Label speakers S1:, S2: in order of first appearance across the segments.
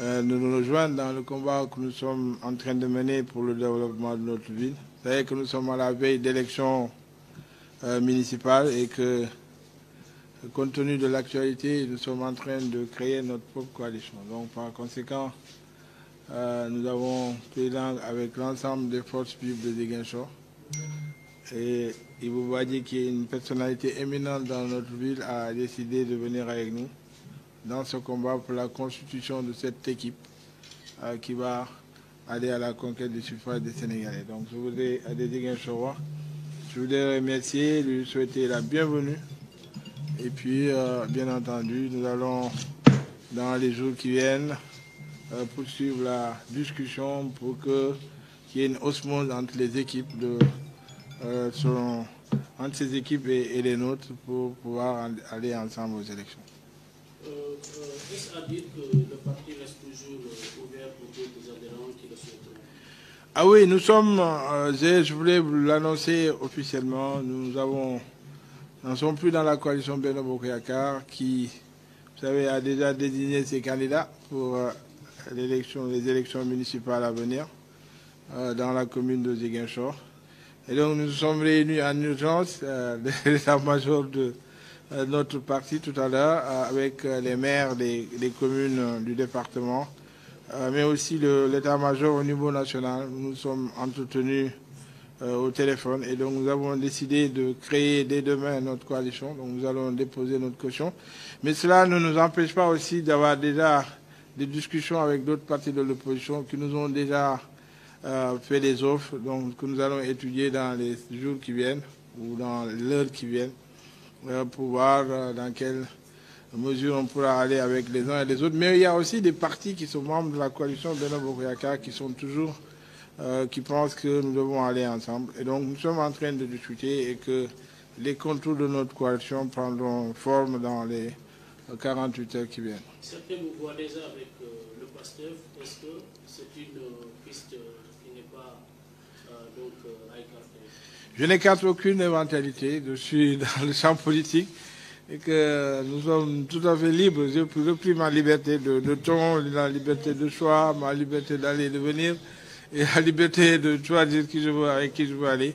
S1: de nous rejoindre dans le combat que nous sommes en train de mener pour le développement de notre ville. Vous savez que nous sommes à la veille d'élections municipales et que, compte tenu de l'actualité, nous sommes en train de créer notre propre coalition. Donc, par conséquent, nous avons pris langue avec l'ensemble des forces vives de Ziguinchor. Et Ibou Badji, qui est une personnalité éminente dans notre ville, a décidé de venir avec nous dans ce combat pour la constitution de cette équipe qui va aller à la conquête du suffrage des Sénégalais. Donc je voudrais à Ziguinchor, je voudrais remercier, lui souhaiter la bienvenue. Et puis, bien entendu, nous allons, dans les jours qui viennent, poursuivre la discussion pour qu'il y ait une osmose entre les équipes entre ces équipes et les nôtres pour pouvoir aller ensemble aux élections.
S2: Est-ce à dire que le parti reste toujours ouvert pour d'autres adhérents qui le souhaitent?
S1: Ah oui, nous sommes, je voulais vous l'annoncer officiellement, nous n'en sommes plus dans la coalition Benno Bokk Yakaar qui, vous savez, a déjà désigné ses candidats pour les élections municipales à venir dans la commune de Ziguinchor. Et donc nous sommes réunis en urgence, l'état-major de notre parti tout à l'heure, avec les maires des communes du département, mais aussi l'état-major au niveau national. Nous sommes entretenus au téléphone et donc nous avons décidé de créer dès demain notre coalition. Donc nous allons déposer notre caution. Mais cela ne nous empêche pas aussi d'avoir déjà des discussions avec d'autres partis de l'opposition qui nous ont déjà fait des offres, donc que nous allons étudier dans les jours qui viennent ou dans l'heure qui viennent pour voir dans quelle mesure on pourra aller avec les uns et les autres. Mais il y a aussi des partis qui sont membres de la coalition Benno Bokk Yakaar qui sont toujours, qui pensent que nous devons aller ensemble. Et donc nous sommes en train de discuter et que les contours de notre coalition prendront forme dans les 48 heures qui viennent.
S2: Certains vous voient déjà avec le PASTEF. Est-ce que c'est une piste qui n'est pas donc à écarter?
S1: Je n'écarte aucune éventualité. Je suis dans le champ politique et que nous sommes tout à fait libres. J'ai repris ma liberté de ton, la liberté de choix, ma liberté d'aller et de venir et la liberté de choisir qui je veux, avec qui je veux aller.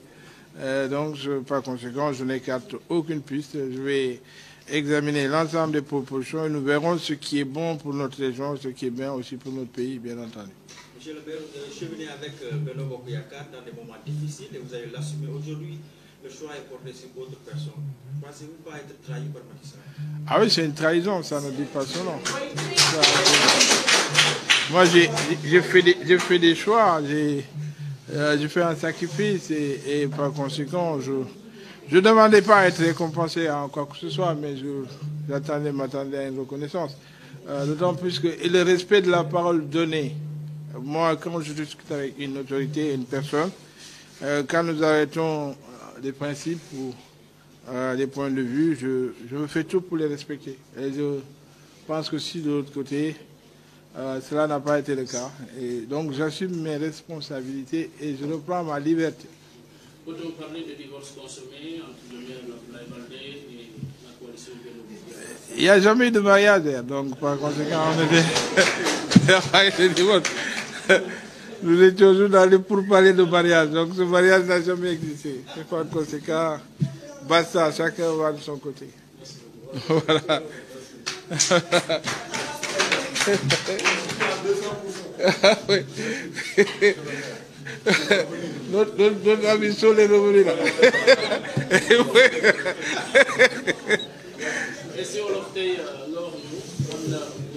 S1: Donc, par conséquent, je n'écarte aucune piste. Je vais examiner l'ensemble des propositions et nous verrons ce qui est bon pour notre région, ce qui est bien aussi pour notre pays, bien entendu.
S3: Monsieur le maire, cheminer avec Benno Bokk Yakaar dans des moments difficiles et vous allez l'assumer aujourd'hui. Le choix est porté sur d'autres personnes. Pensez-vous pas être trahi par Macky Sall?
S1: Ah oui, c'est une trahison, ça ne dit pas son nom. Moi, j'ai fait des choix, j'ai fait un sacrifice et par conséquent, je ne demandais pas à être récompensé en quoi que ce soit, mais m'attendais à une reconnaissance. D'autant plus que le respect de la parole donnée. Moi, quand je discute avec une autorité, une personne, quand nous arrêtons des principes ou des points de vue, je fais tout pour les respecter. Et je pense que si de l'autre côté, cela n'a pas été le cas. Et donc j'assume mes responsabilités et je reprends ma liberté.
S2: Peut-on parler de divorce consommé entre le maire Abdoulaye Baldé et la coalition Benno Bokk Yakaar?
S1: Il n'y a jamais eu de mariage, donc par conséquent, nous étions toujours dans pour parler de mariage, donc ce mariage n'a jamais existé. Et par conséquent, basta, chacun va de son côté. Voilà. Oui. Notre ami Sol est revenu là.
S2: Et si on l'a fait lors nous, on a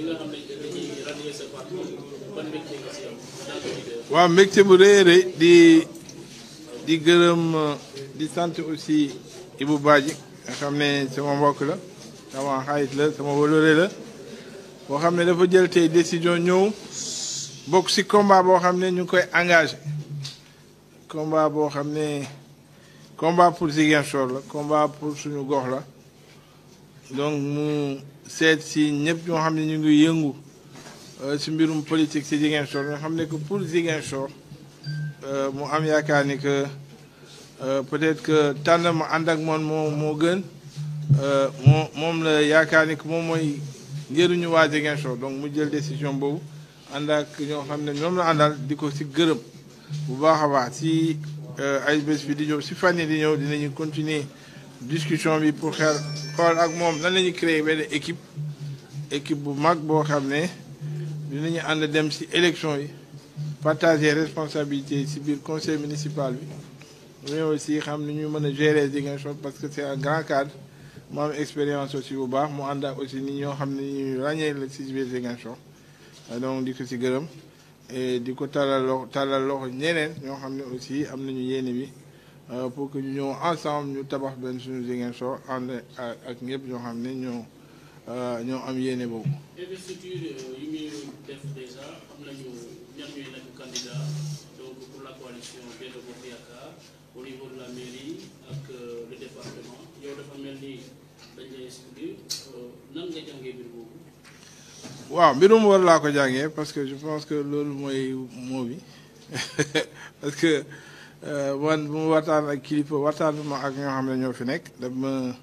S2: rallié ce parti, bonne métier.
S1: waaw mbégte bu rëy di gërëm di sant aussi Ibou Badji nga xam ne sama mbokk la sama xarit la sama wóllëre la boo xam ne dafa jël tey décision ñëw bokk ci combat boo xam ne ñu ngi koy engagé combat boo xam ne combat pour Ziguinchor la combat pour suñu gox la donc mu seet ci ñëpp ñoo xam ne ñu ngi yëngu ci mbirum politique ci Ziguinchor nga xam ne que pour Ziguinchor mu am yaakaar ni que peut-être que tànn ma ànd ak moom moo gën moom la yaakaar ni que moom mooy njëriñu waa Ziguinchor donc mu jël décision boobu ànd ak ñoo xam ne ñoom la àndal di ko si gërëm bu baax a baax si ay bés bi di ñëw si fan yi di ñëw dinañu continuer discussion bi pour xool ak moom nan la ñuy créer benn équipe bu mag boo xam ne dinañu ànd dem si élection yi partager responsabilité si biir conseil municipal bi mais aussi xam ni ñu mën a gérer Ziguinchor parce que c'est un grand cadre mu am expérience aussi bu baax mu ànd ak aussi ni ñoo xam ne ñu ràññee la si biir Ziguinchor donc di ko si gërëm et di ko tàllal loxo ñeneen ñoo xam ne aussi am nañu yéene bi pour que ñu ñëw ensemble ñu tabax benn suñu Ziguinchor ànd ak ñëpp ñoo xam ne ñoo am yéene boobu.
S2: investiture yi muy def déjà am nañu ñan ñooy nekk candidat donc pour la coalition Benno Bokk Yaakaar au niveau de la mairie ak le département yow dafa mel ni dañ lay expliquer nan nga jàngee mbir boobu.
S1: waaw mbirum war laa ko jàngee parce que je pense que loolu mooy moo bi parce que man bu mu waxtaan ak kilifa waxtaan ma ak ñoo xam ne ñoo fi nekk daf ma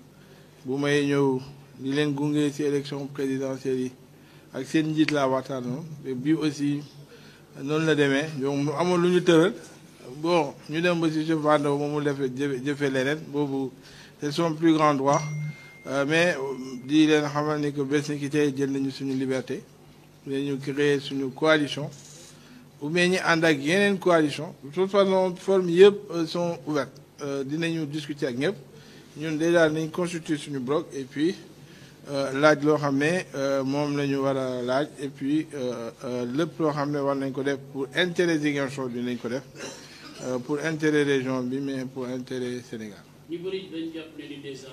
S1: bu may ñëw di leen gunge ci élection présidentielle yi ak seen njiit laa waxtaanoon bii aussi noonu la demee donc amoon lu ñu tëral bon ñu dem ba si jëfandoo moom mu jëfe leneen boobu c'est son plus grand droit mais di leen xamal ni que bés ni ki tey jël nañu suñu liberté dañu créer suñu coalition ou bien ñi ànd ak yeneen coalition de toute façon forme yëpp sont ouvertes dinañu discuter ak ñëpp ñun déjà nañ constituer suñu bloc et puis laaj loo xam ne moom la ñu war a laaj et puis lépp loo xam ne war nañ ko def pour intérêt Ziguinchor dinañ ko def pour intérêt région bi mais pour intérêt Sénégal.
S2: ñu bëri dañ jàpp ne ni déjà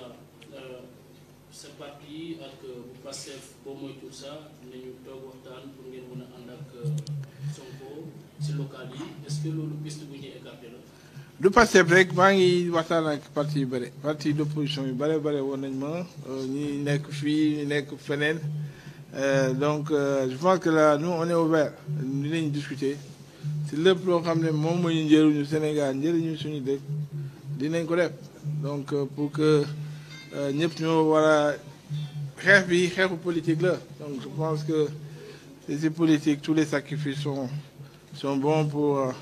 S2: sa parti ak bu Pastef boo moytuwul sax dinañu toog waxtaan pour ngeen mën a ànd ak Sonko si local yi est-ce que loolu piste bu ñuy écarté la.
S1: du Pastef rek maa ngi waxtaan ak parti yu bëri parti d'opposition yu bëri woon nañ ma ñi nekk fii ñi nekk feneen donc je pense que là nous on est ouvert dinañ discuter si lépp loo xam ne moom mooy njëriñu Sénégal njëriñu suñu dëkk dinañ ko def donc pour que ñëpp ñoo war a xeex bi xeexu politique la donc je pense que c'est politique tous les sacrifices sont bons pour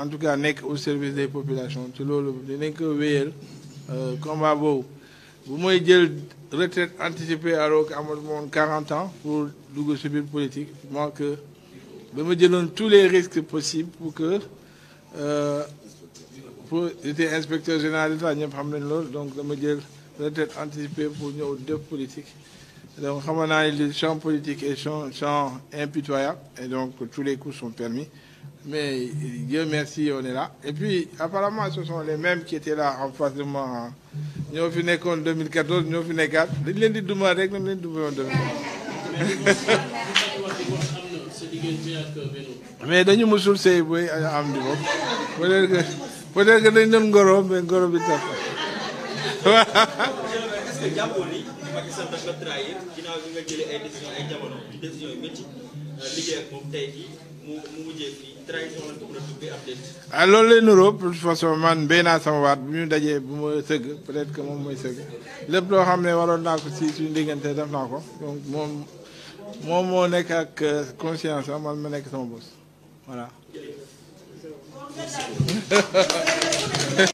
S1: en tout cas nekk au service des populations ci loolu dinañ ko wéyal combat boobu bu mooy jël retraite anticipée alors que amoon moom 40 ans pour dugg ci biir politique moi que dama jëloon tous les risques possibles pour que pour j'étais inspecteur général d'État ñëpp xam nañ loolu donc dama jël retraite anticipée pour ñëw def politique donc xam naa ne le champ politique est champ impitoyable et donc tous les coups sont permis mais Dieu merci on est là et puis apparemment ce sont les mêmes qui étaient là en face de moi ñoo fi nekkoon 2014 ñoo fi nekkaat dañ leen di duma rek nañ leen di duma woon mais dañu musul sëy boy am di bopp peut-être que dañ doon ngoro mais ngoro bi tax
S3: est-ce que jàppoon ni Macky Sall daf la trahir ginnaaw bi nga jëlee ay décision yu métti liggéey ak moom tey jii mu mujjee fii trahison la ko mën a tuddee ab déet.
S1: loolu lay nuroo de toute façon man béy naa sama waat bu ñu dajee bu ma sëgg peut-être que moom mooy sëgg lépp loo xam ne waroon naa ko si suñu diggante def naa ko donc moom moo nekk ak conscience am man ma nekk sama boss voilà.